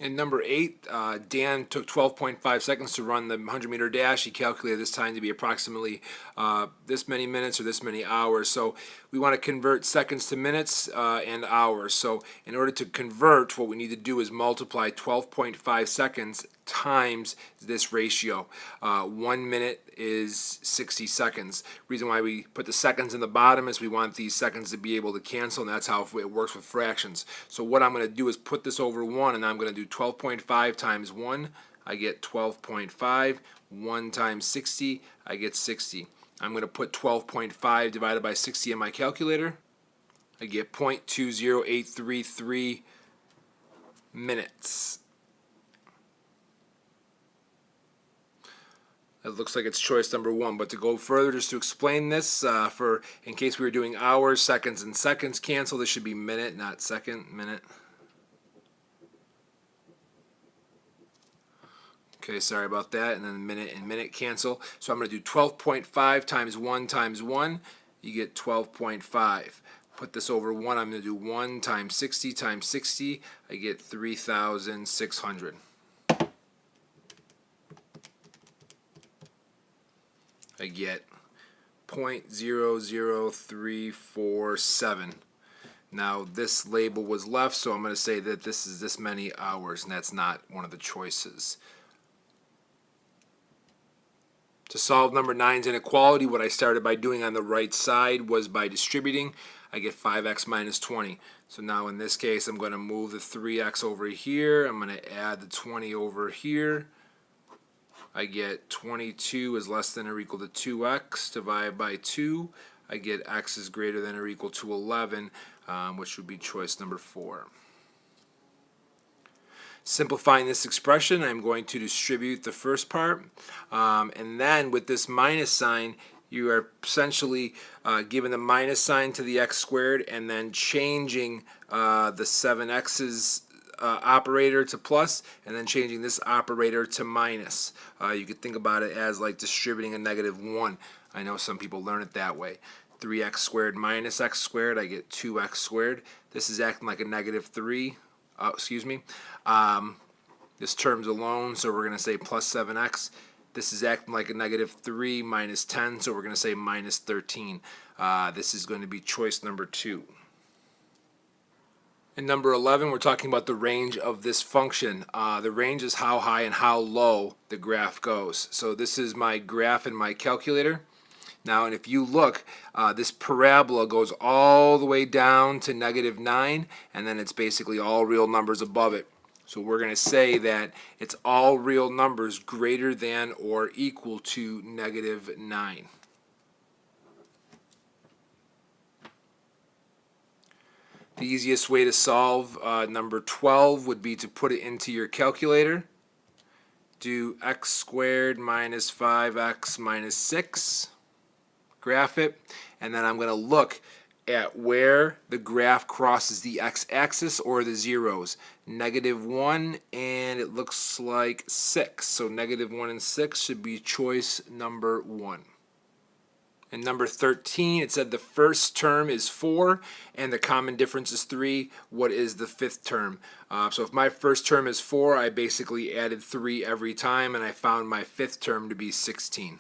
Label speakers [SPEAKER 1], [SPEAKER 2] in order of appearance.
[SPEAKER 1] In number 8, Dan took 12.5 seconds to run the 100-meter dash. He calculated this time to be approximately this many minutes or this many hours. So we want to convert seconds to minutes and hours. So in order to convert, what we need to do is multiply 12.5 seconds times this ratio. 1 minute is 60 seconds. Reason why we put the seconds in the bottom is we want these seconds to be able to cancel, and that's how it works with fractions. So what I'm going to do is put this over 1, and I'm going to do 12.5 times 1. I get 12.5. 1 times 60, I get 60. I'm going to put 12.5 divided by 60 in my calculator. I get 0.20833 minutes. It looks like it's choice number 1, but to go further, just to explain this, in case we were doing hours, seconds, and seconds cancel, this should be minute, not second, minute. Okay, sorry about that, and then minute and minute cancel. So I'm going to do 12.5 times 1 times 1, you get 12.5. Put this over 1, I'm going to do 1 times 60 times 60, I get 3,600. I get 0.00347. Now this label was left, so I'm going to say that this is this many hours, and that's not one of the choices. To solve number 9's inequality, what I started by doing on the right side was by distributing. I get 5x minus 20. So now in this case, I'm going to move the 3x over here. I'm going to add the 20 over here. I get 22 is less than or equal to 2x divided by 2. I get x is greater than or equal to 11, which would be choice number 4. Simplifying this expression, I'm going to distribute the first part, and then with this minus sign, you are essentially giving the minus sign to the x squared and then changing the 7x's operator to plus, and then changing this operator to minus. You could think about it as like distributing a negative 1. I know some people learn it that way. 3x squared minus x squared, I get 2x squared. This is acting like a negative 3. This term's alone, so we're going to say plus 7x. This is acting like a negative 3 minus 10, so we're going to say minus 13. This is going to be choice number 2. In number 11, we're talking about the range of this function. The range is how high and how low the graph goes. So this is my graph in my calculator. Now, and if you look, this parabola goes all the way down to negative 9, and then it's basically all real numbers above it. So we're going to say that it's all real numbers greater than or equal to negative 9. The easiest way to solve number 12 would be to put it into your calculator. Do x squared minus 5x minus 6. Graph it, and then I'm going to look at where the graph crosses the x-axis or the zeros. Negative 1 and it looks like 6. So negative 1 and 6 should be choice number 1. In number 13, it said the first term is 4 and the common difference is 3. What is the fifth term? So if my first term is 4, I basically added 3 every time, and I found my fifth term to be 16.